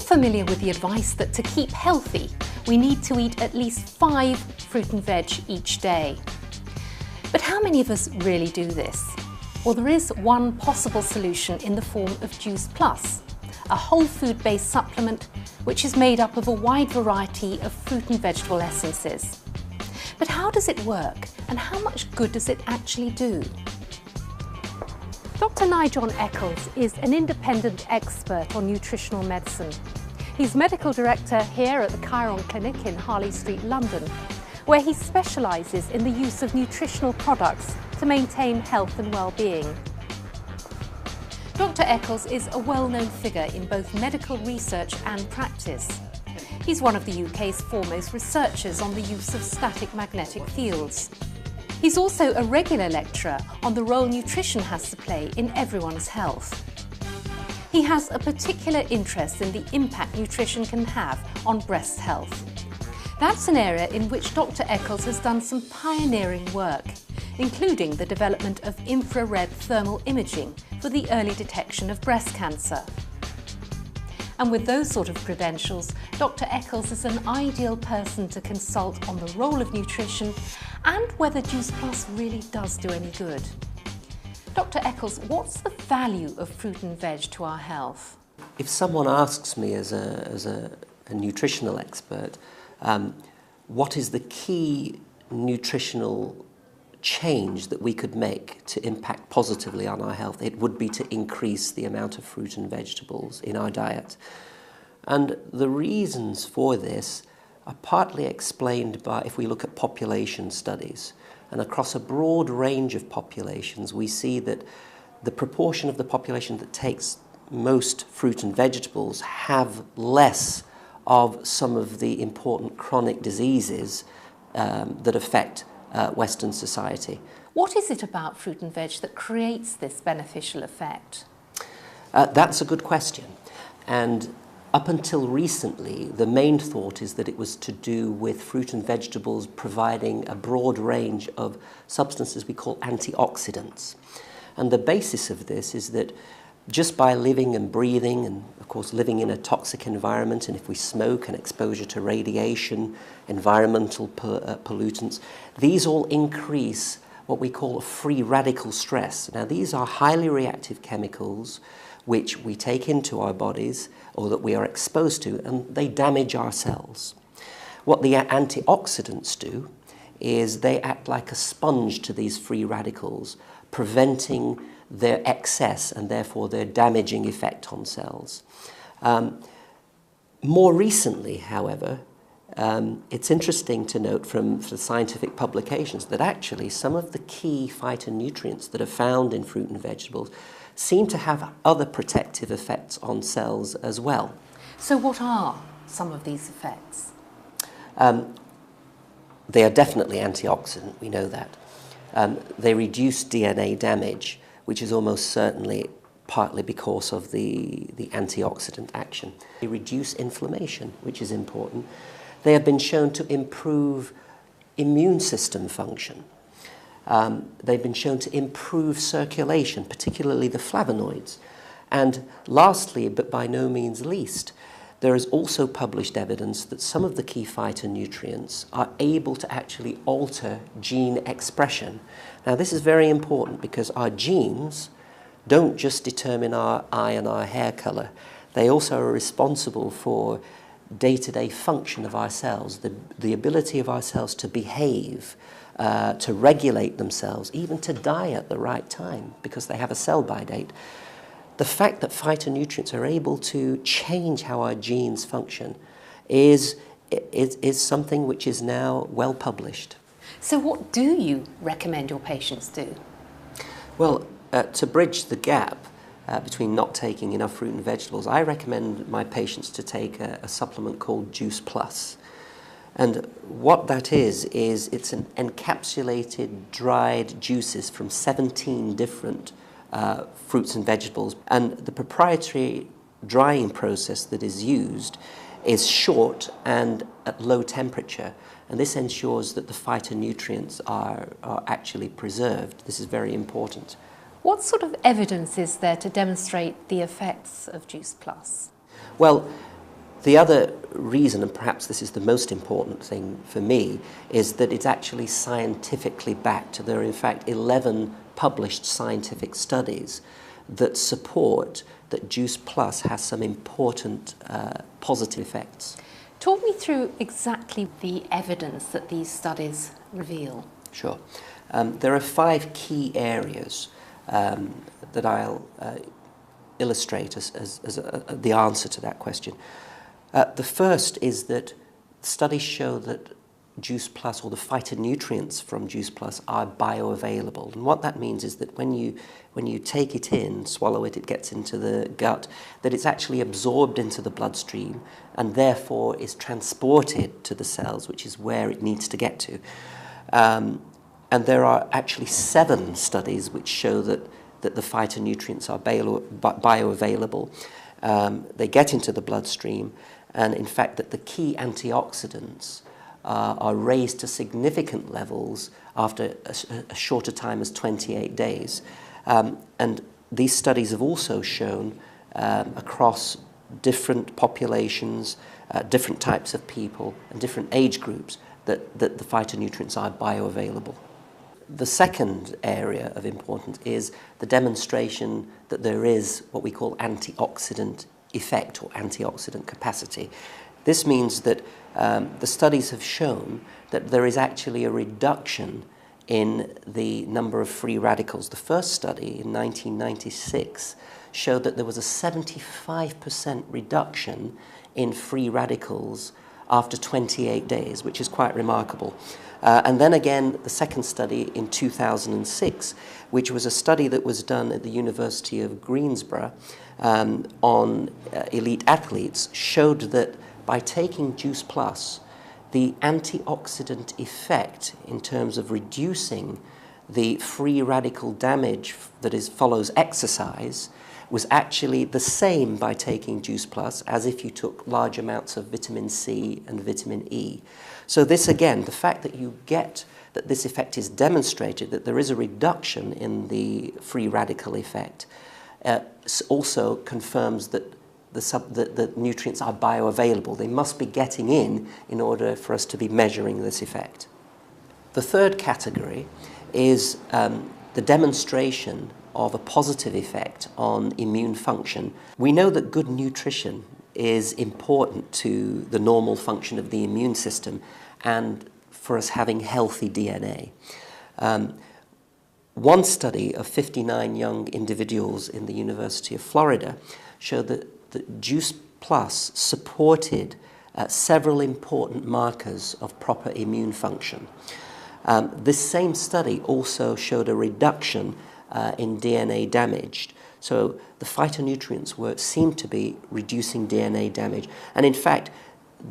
familiar with the advice that to keep healthy, we need to eat at least 5 fruit and veg each day. But how many of us really do this? Well, there is one possible solution in the form of Juice Plus, a whole food-based supplement which is made up of a wide variety of fruit and vegetable essences. But how does it work and how much good does it actually do? Dr. Nyjon Eccles is an independent expert on nutritional medicine. He's medical director here at the Chiron Clinic in Harley Street, London, where he specialises in the use of nutritional products to maintain health and well-being. Dr. Eccles is a well-known figure in both medical research and practice. He's one of the UK's foremost researchers on the use of static magnetic fields. He's also a regular lecturer on the role nutrition has to play in everyone's health. He has a particular interest in the impact nutrition can have on breast health. That's an area in which Dr. Eccles has done some pioneering work, including the development of infrared thermal imaging for the early detection of breast cancer. And with those sort of credentials, Dr. Eccles is an ideal person to consult on the role of nutrition and whether Juice Plus really does do any good. Dr. Eccles, what's the value of fruit and veg to our health? If someone asks me as a nutritional expert, what is the key nutritional change that we could make to impact positively on our health, it would be to increase the amount of fruit and vegetables in our diet. And the reasons for this are partly explained by, if we look at population studies, and across a broad range of populations, we see that the proportion of the population that takes most fruit and vegetables have less of some of the important chronic diseases that affect Western society. What is it about fruit and veg that creates this beneficial effect? That's a good question. And up until recently, the main thought is that it was to do with fruit and vegetables providing a broad range of substances we call antioxidants. And the basis of this is that just by living and breathing, and of course living in a toxic environment, and if we smoke and exposure to radiation, environmental pollutants, these all increase what we call free radical stress. Now these are highly reactive chemicals which we take into our bodies or that we are exposed to, and they damage our cells. What the antioxidants do is they act like a sponge to these free radicals, preventing their excess and therefore their damaging effect on cells. More recently, however, it's interesting to note from the scientific publications that actually some of the key phytonutrients that are found in fruit and vegetables seem to have other protective effects on cells as well. So what are some of these effects? They are definitely antioxidant, we know that. They reduce DNA damage, which is almost certainly partly because of the antioxidant action. They reduce inflammation, which is important. They have been shown to improve immune system function. They've been shown to improve circulation, particularly the flavonoids. And lastly, but by no means least, there is also published evidence that some of the key phytonutrients are able to actually alter gene expression. Now this is very important because our genes don't just determine our eye and our hair color. They also are responsible for day-to-day function of our cells, the ability of our cells to behave, to regulate themselves, even to die at the right time because they have a sell-by date. The fact that phytonutrients are able to change how our genes function is something which is now well published. So what do you recommend your patients do? Well, to bridge the gap between not taking enough fruit and vegetables, I recommend my patients to take a supplement called Juice Plus. And what that is it's an encapsulated dried juices from 17 different fruits and vegetables. And the proprietary drying process that is used is short and at low temperature. And this ensures that the phytonutrients are actually preserved. This is very important. What sort of evidence is there to demonstrate the effects of Juice Plus? Well, The other reason, and perhaps this is the most important thing for me, is that it's actually scientifically backed. There are in fact 11 published scientific studies that support that Juice Plus has some important positive effects. Talk me through exactly the evidence that these studies reveal. Sure. There are 5 key areas that I'll illustrate as the answer to that question. The first is that studies show that Juice Plus, or the phytonutrients from Juice Plus, are bioavailable. And what that means is that when you take it in, swallow it, it gets into the gut, that it's actually absorbed into the bloodstream and therefore is transported to the cells, which is where it needs to get to. And there are actually 7 studies which show that the phytonutrients are bioavailable. They get into the bloodstream, and in fact that the key antioxidants are raised to significant levels after a shorter time as 28 days. And these studies have also shown across different populations, different types of people and different age groups that the phytonutrients are bioavailable. The second area of importance is the demonstration that there is what we call antioxidant effect or antioxidant capacity. This means that the studies have shown that there is actually a reduction in the number of free radicals. The first study in 1996 showed that there was a 75% reduction in free radicals after 28 days, which is quite remarkable. And then again, the second study in 2006, which was a study that was done at the University of Greensboro on elite athletes, showed that by taking Juice Plus, the antioxidant effect in terms of reducing the free radical damage that follows exercise was actually the same by taking Juice Plus as if you took large amounts of vitamin C and vitamin E. So this again, the fact that you get that this effect is demonstrated, that there is a reduction in the free radical effect, also confirms that the nutrients are bioavailable. They must be getting in order for us to be measuring this effect. The third category is the demonstration of a positive effect on immune function. We know that good nutrition is important to the normal function of the immune system and for us having healthy DNA. One study of 59 young individuals in the University of Florida showed that Juice Plus supported several important markers of proper immune function. This same study also showed a reduction in DNA damage. So the phytonutrients seemed to be reducing DNA damage. And in fact,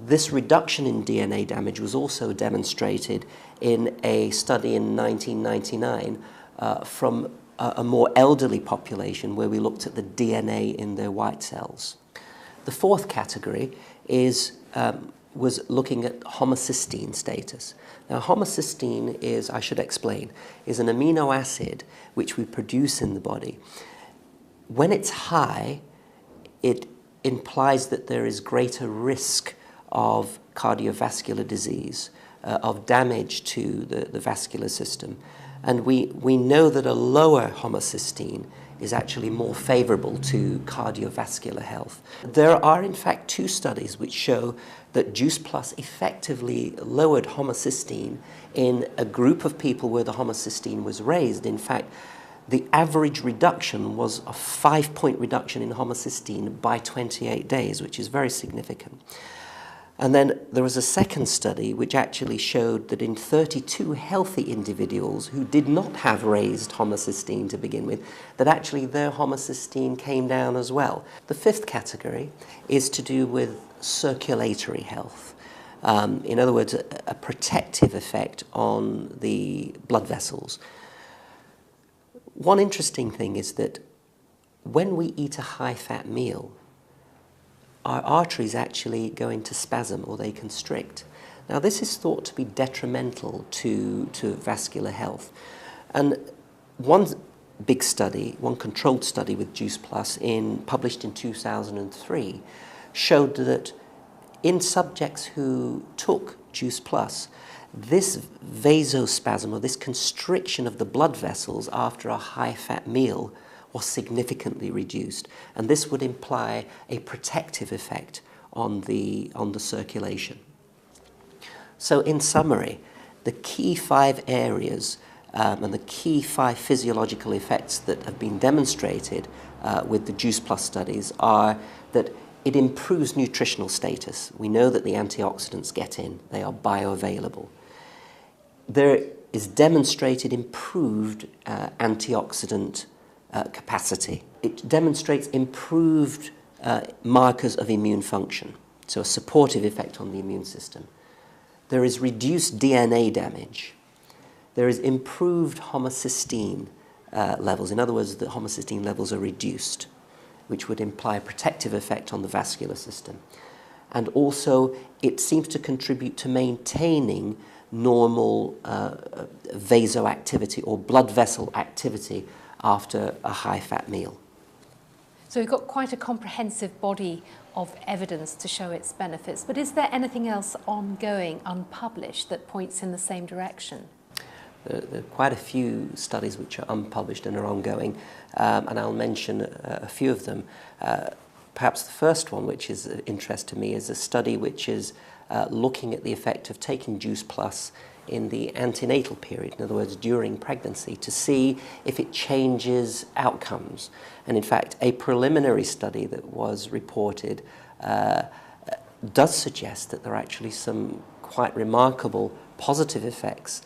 this reduction in DNA damage was also demonstrated in a study in 1999 from a more elderly population where we looked at the DNA in their white cells. The fourth category was looking at homocysteine status. Now, homocysteine is, I should explain, is an amino acid which we produce in the body. When it's high, it implies that there is greater risk of cardiovascular disease, of damage to the vascular system. And we know that a lower homocysteine is actually more favorable to cardiovascular health. There are in fact 2 studies which show that Juice Plus effectively lowered homocysteine in a group of people where the homocysteine was raised. In fact, the average reduction was a 5-point reduction in homocysteine by 28 days, which is very significant. And then there was a second study which actually showed that in 32 healthy individuals who did not have raised homocysteine to begin with, that actually their homocysteine came down as well. The fifth category is to do with circulatory health. In other words, a protective effect on the blood vessels. One interesting thing is that when we eat a high-fat meal, our arteries actually go into spasm or they constrict. Now this is thought to be detrimental to vascular health. And one big study, one controlled study with Juice Plus published in 2003 showed that In subjects who took Juice Plus, this vasospasm, or this constriction of the blood vessels after a high-fat meal, was significantly reduced, and this would imply a protective effect on the circulation. So in summary, the key 5 areas and the key 5 physiological effects that have been demonstrated with the Juice Plus studies are that it improves nutritional status. We know that the antioxidants get in, they are bioavailable. There is demonstrated improved antioxidant capacity. It demonstrates improved markers of immune function, so a supportive effect on the immune system. There is reduced DNA damage. There is improved homocysteine levels. In other words, the homocysteine levels are reduced, which would imply a protective effect on the vascular system. And also, it seems to contribute to maintaining normal vasoactivity or blood vessel activity after a high-fat meal. So we've got quite a comprehensive body of evidence to show its benefits, but is there anything else ongoing, unpublished, that points in the same direction? There are quite a few studies which are unpublished and are ongoing, and I'll mention a few of them. Perhaps the first one, which is of interest to me, is a study which is looking at the effect of taking Juice Plus in the antenatal period, in other words, during pregnancy, to see if it changes outcomes. And in fact, a preliminary study that was reported does suggest that there are actually some quite remarkable positive effects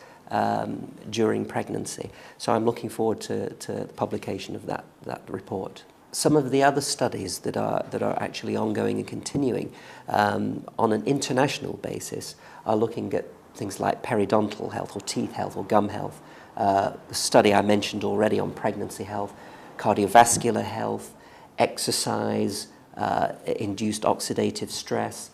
during pregnancy. So I'm looking forward to the publication of that report. Some of the other studies that are actually ongoing and continuing on an international basis are looking at things like periodontal health or teeth health or gum health. The study I mentioned already on pregnancy health, cardiovascular health, exercise, induced oxidative stress,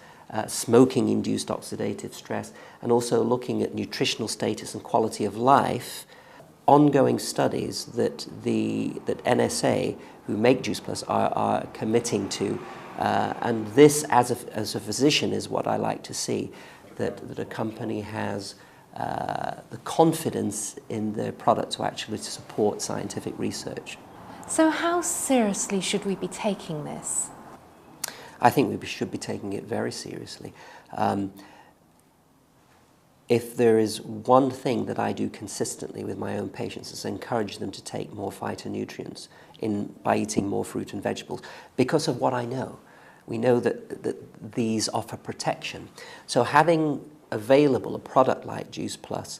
smoking-induced oxidative stress, and also looking at nutritional status and quality of life. Ongoing studies that NSA, who make Juice Plus, are committing to, and this, as a physician, is what I like to see, that a company has the confidence in their product to actually support scientific research. So how seriously should we be taking this? I think we should be taking it very seriously. If there is one thing that I do consistently with my own patients is encourage them to take more phytonutrients by eating more fruit and vegetables, because of what I know. We know that these offer protection. So having available a product like Juice Plus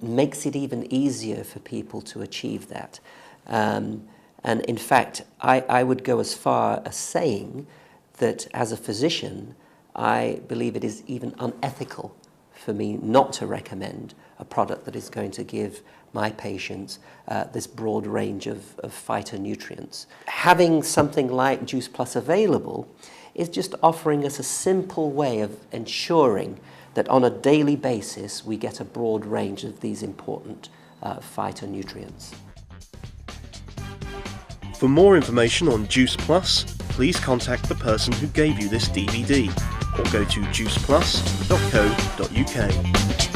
makes it even easier for people to achieve that. And in fact, I would go as far as saying that as a physician, I believe it is even unethical for me not to recommend a product that is going to give my patients this broad range of phytonutrients. Having something like Juice Plus available is just offering us a simple way of ensuring that on a daily basis we get a broad range of these important phytonutrients. For more information on Juice Plus, please contact the person who gave you this DVD or go to juiceplus.co.uk.